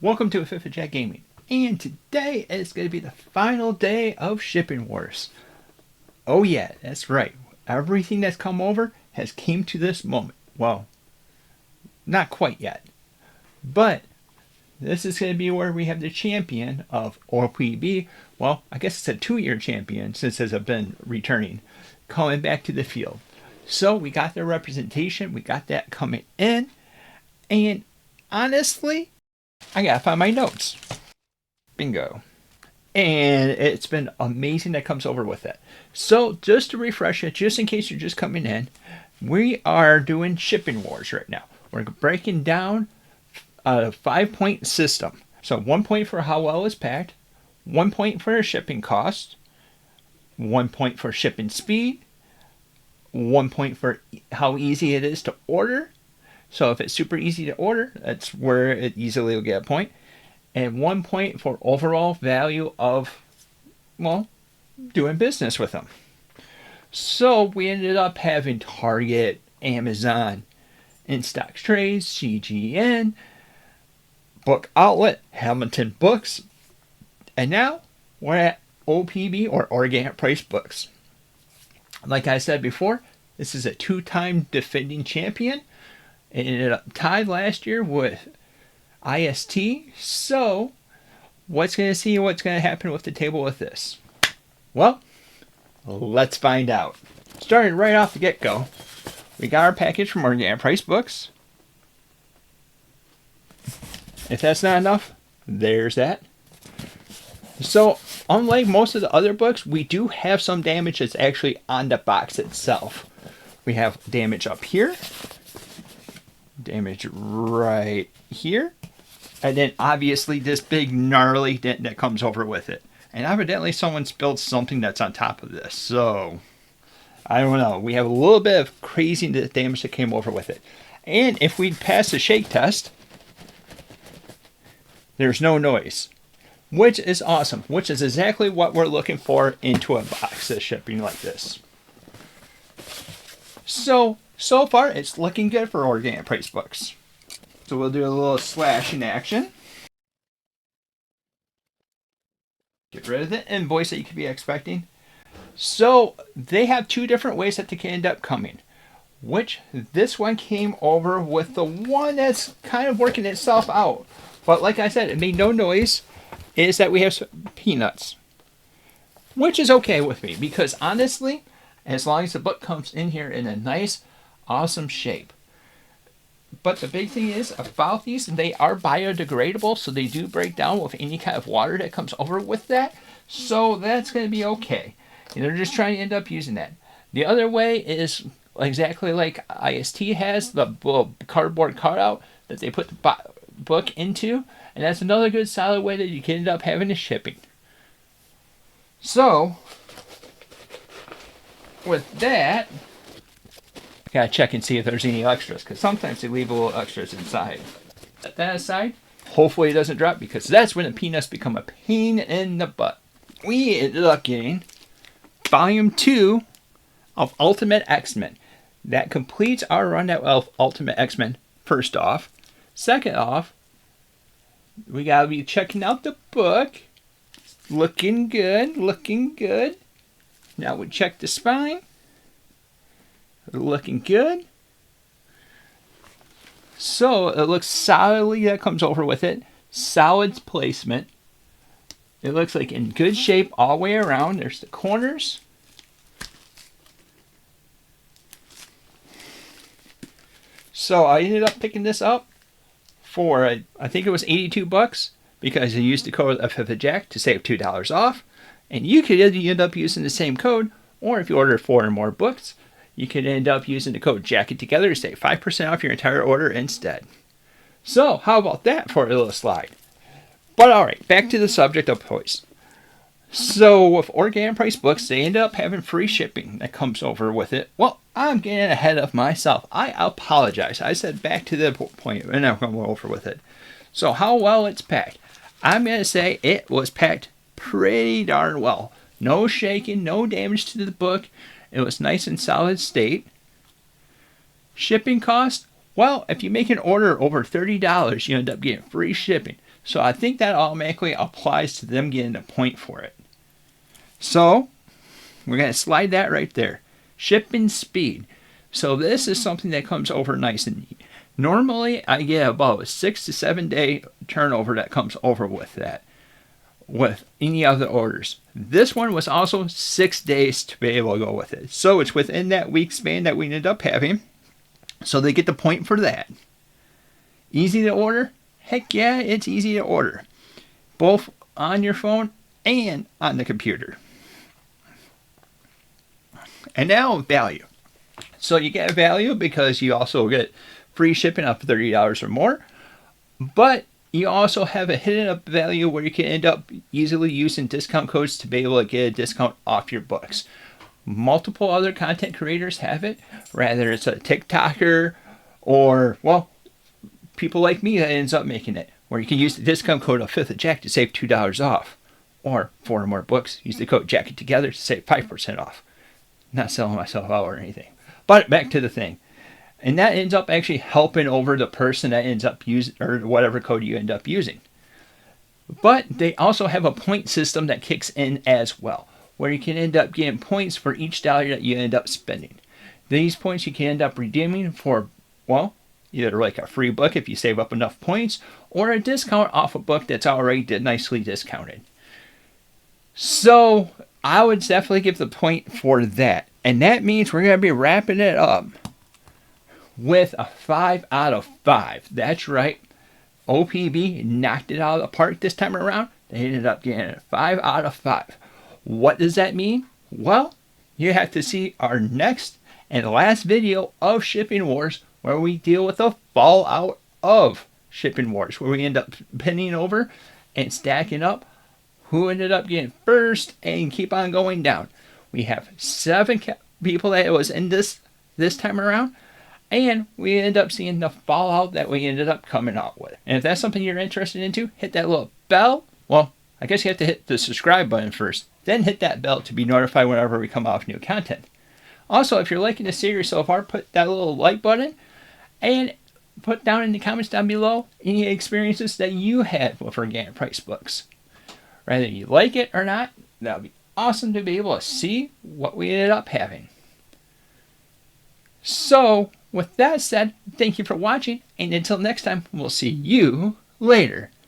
Welcome to Fifth Jack Gaming, and today is going to be the final day of Shipping Wars. Oh yeah, that's right. Everything that's come over has came to this moment. Well, not quite yet, but this is going to be where we have the champion of OPB. Well, I guess it's a 2-year champion since it has been returning, coming back to the field. So we got the representation, we got that coming in, and honestly, I gotta find my notes. Bingo. And it's been amazing that comes over with it. So just to refresh it, just in case you're just coming in, we are doing Shipping Wars right now. We're breaking down a 5-point system. So 1 point for how well it's packed, 1 point for shipping cost, 1 point for shipping speed, 1 point for how easy it is to order. So if it's super easy to order, that's where it easily will get a point. And 1 point for overall value of, well, doing business with them. So we ended up having Target, Amazon, In-Stock Trades, CGN, Book Outlet, Hamilton Books, and now we're at OPB or Organic Price Books. Like I said before, this is a 2-time defending champion. It ended up tied last year with IST. So, what's going to happen with the table with this? Well, let's find out. Starting right off the get-go, we got our package from Organic Price Books. If that's not enough, there's that. So, unlike most of the other books, we do have some damage that's actually on the box itself. We have damage up here, damage right here, and then obviously this big gnarly dent that comes over with it. And evidently someone spilled something that's on top of this, so I don't know. We have a little bit of crazy damage that came over with it. And if we pass the shake test, there's no noise, which is awesome, which is exactly what we're looking for into a box that's shipping like this. So far, it's looking good for Organic Price Books. So we'll do a little slashing action. Get rid of the invoice that you could be expecting. So they have 2 different ways that they can end up coming. Which this one came over with the one that's kind of working itself out. But like I said, it made no noise. Is that we have peanuts. Which is okay with me because honestly, as long as the book comes in here in a nice, awesome shape. But the big thing is about these, they are biodegradable, so they do break down with any kind of water that comes over with that. So that's going to be okay. And they're just trying to end up using that. The other way is exactly like IST has, the cardboard cutout that they put the book into. And that's another good solid way that you can end up having the shipping. So, with that, gotta check and see if there's any extras, because sometimes they leave a little extras inside. Set that aside. Hopefully it doesn't drop, because that's when the peanuts become a pain in the butt. We ended up getting Volume 2 of Ultimate X-Men. That completes our run of Ultimate X-Men, first off. Second off, we gotta be checking out the book. Looking good, looking good. Now we check the spine. Looking good. So it looks solidly, that comes over with it. Solid placement. It looks like in good shape all the way around. There's the corners. So I ended up picking this up for, I think it was $82 because I used the code FFJack to save $2 off. And you could end up using the same code, or if you order 4 or more books, you could end up using the code JACKIT together to save 5% off your entire order instead. So, how about that for a little slide? But alright, back to the subject of toys. So, with Organic Price Books, they end up having free shipping that comes over with it. Well, I'm getting ahead of myself. I apologize. I said back to the point, and I'm going to go over with it. So, how well it's packed. I'm going to say it was packed pretty darn well. No shaking, no damage to the book. It was nice and solid state. Shipping cost, well, if you make an order over $30, you end up getting free shipping. So I think that automatically applies to them getting a point for it. So we're going to slide that right there. Shipping speed. So this is something that comes over nice and neat. Normally I get about a 6 to 7 day turnover that comes over with that. With any other orders. This one was also 6 days to be able to go with it. So it's within that week span that we ended up having. So they get the point for that. Easy to order? Heck yeah, it's easy to order. Both on your phone and on the computer. And now value. So you get value because you also get free shipping up to $30 or more. But you also have a hidden up value where you can end up easily using discount codes to be able to get a discount off your books. Multiple other content creators have it, whether it's a TikToker or, well, people like me that ends up making it, where you can use the discount code of 5th of Jack to save $2 off. Or 4 or more books, use the code Jack It Together to save 5% off. Not selling myself out or anything. But back to the thing. And that ends up actually helping over the person that ends up using, or whatever code you end up using. But they also have a point system that kicks in as well, where you can end up getting points for each dollar that you end up spending. These points you can end up redeeming for, well, either like a free book if you save up enough points, or a discount off a book that's already nicely discounted. So I would definitely give the point for that. And that means we're going to be wrapping it up with a 5 out of 5. That's right. OPB knocked it out of the park this time around. They ended up getting a 5 out of 5. What does that mean? Well, you have to see our next and last video of Shipping Wars, where we deal with the fallout of Shipping Wars, where we end up pinning over and stacking up who ended up getting first and keep on going down. We have 7 people that was in this time around. And we end up seeing the fallout that we ended up coming out with. And if that's something you're interested into, hit that little bell. Well, I guess you have to hit the subscribe button first. Then hit that bell to be notified whenever we come out with new content. Also, if you're liking the series so far, put that little like button. And put down in the comments down below any experiences that you had with organic price books. Whether you like it or not, that would be awesome to be able to see what we ended up having. So, with that said, thank you for watching, and until next time, we'll see you later.